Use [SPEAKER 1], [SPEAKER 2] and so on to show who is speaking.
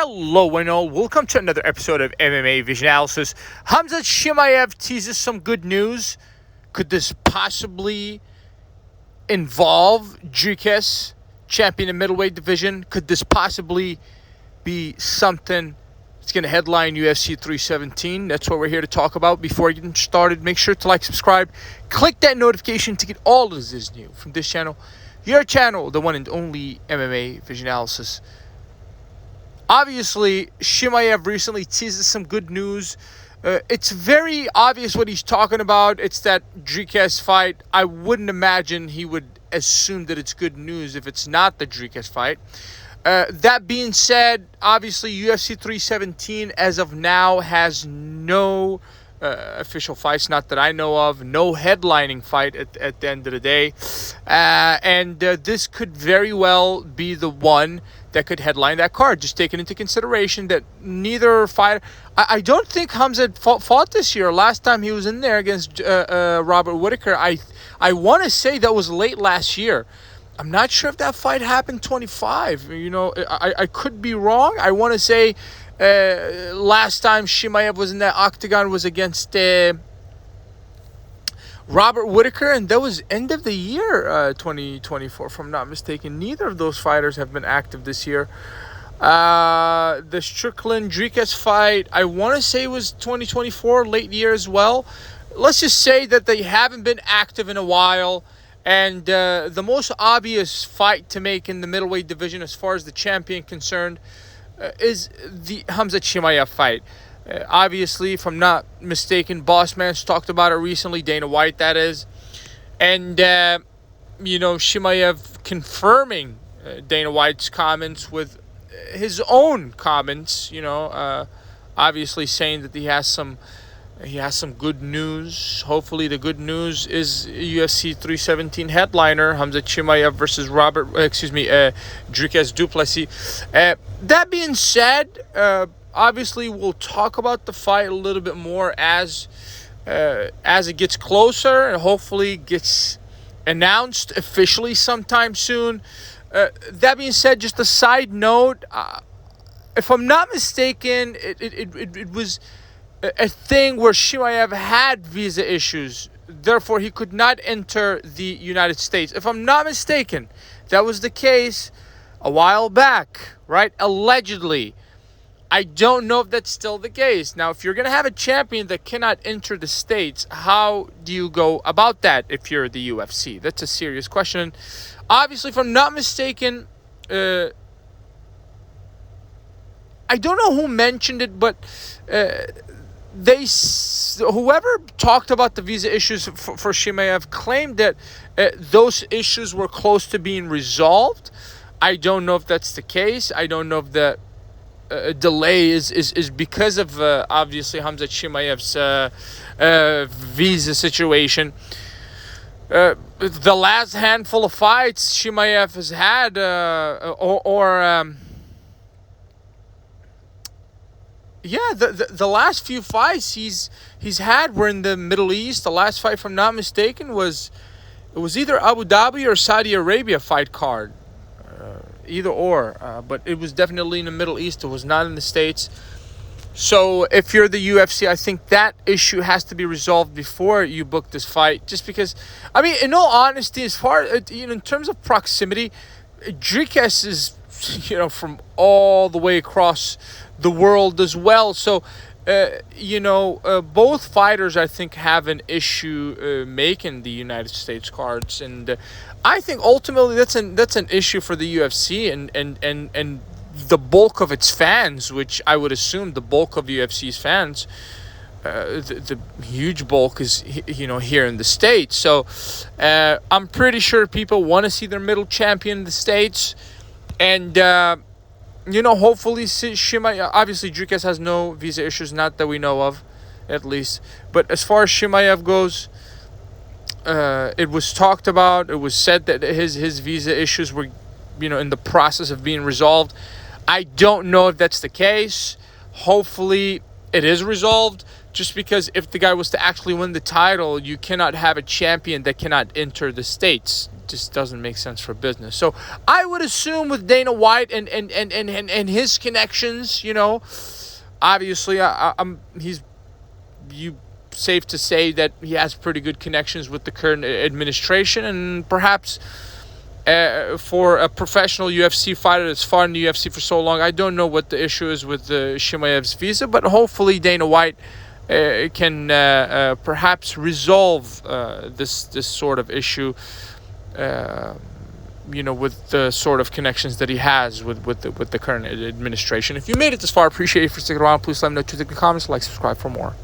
[SPEAKER 1] Hello and all, welcome to another episode of MMA Vision Analysis. Khamzat Chimaev teases some good news. Could this possibly involve Dricus, champion in middleweight division? Could this possibly be something that's going to headline UFC 317? That's what we're here to talk about. Before getting started, make sure to like, subscribe, click that notification to get all of this new from this channel. Your channel, the one and only MMA Vision Analysis. Obviously, Chimaev recently teased some good news. It's very obvious what he's talking about. It's that Dricus fight. I wouldn't imagine he would assume that it's good news if it's not the Dricus fight. That being said, obviously, UFC 317 as of now has no official fights, not that I know of. No headlining fight at the end of the day. And this could very well be the one that could headline that card, just taking into consideration that neither fighter... I don't think Khamzat fought this year. Last time he was in there against Robert Whittaker, I want to say that was late last year. I'm not sure if that fight happened 25. You know, I could be wrong. I want to say last time Chimaev was in that octagon was against Robert Whittaker, and that was end of the year 2024, if I'm not mistaken. Neither of those fighters have been active this year. The Strickland-Dricus fight, I want to say was 2024, late year as well. Let's just say that they haven't been active in a while. And the most obvious fight to make in the middleweight division as far as the champion concerned is the Khamzat Chimaev fight. Obviously, if I'm not mistaken, Boss Man's talked about it recently, Dana White, that is. And, Chimaev confirming Dana White's comments with his own comments, obviously saying that he has some good news. Hopefully the good news is UFC 317 headliner, Khamzat Chimaev versus Dricus Du Plessis. That being said, obviously, we'll talk about the fight a little bit more as it gets closer and hopefully gets announced officially sometime soon. That being said, just a side note, if I'm not mistaken, it was a thing where Chimaev had visa issues. Therefore, he could not enter the United States. If I'm not mistaken, that was the case a while back, right? Allegedly. I don't know if that's still the case. Now, if you're going to have a champion that cannot enter the States, how do you go about that if you're the UFC? That's a serious question. Obviously, if I'm not mistaken, I don't know who mentioned it, but whoever talked about the visa issues for Chimaev claimed that those issues were close to being resolved. I don't know if that's the case. I don't know if the delay is because of obviously Khamzat Chimaev's visa situation. The last handful of fights Chimaev has had, the last few fights he's had were in the Middle East. The last fight, if I'm not mistaken, was either Abu Dhabi or Saudi Arabia fight card. Either or, but it was definitely in the Middle East. It was not in the States. So if you're the UFC, I think that issue has to be resolved before you book this fight. Just because, I mean, in all honesty, as far in terms of proximity, Dricus is from all the way across the world as well. So both fighters, I think, have an issue making the United States cards, and I think ultimately that's an issue for the UFC and the bulk of its fans, which I would assume the bulk of UFC's fans, the huge bulk is here in the States. So I'm pretty sure people want to see their middle champion in the States, and hopefully Chimaev, obviously Dricus has no visa issues, not that we know of, at least. But as far as Chimaev goes, it was talked about. It was said that his visa issues were, in the process of being resolved. I don't know if that's the case. Hopefully it is resolved just because if the guy was to actually win the title, you cannot have a champion that cannot enter the States. It just doesn't make sense for business. So I would assume with Dana White and his connections, obviously safe to say that he has pretty good connections with the current administration, and perhaps for a professional UFC fighter that's fought in the UFC for so long, I don't know what the issue is with the Chimaev's visa, but hopefully Dana White can perhaps resolve this sort of issue, with the sort of connections that he has with the current administration. If you made it this far, I appreciate you for sticking around. Please let me know what you think in the comments. Like, subscribe for more.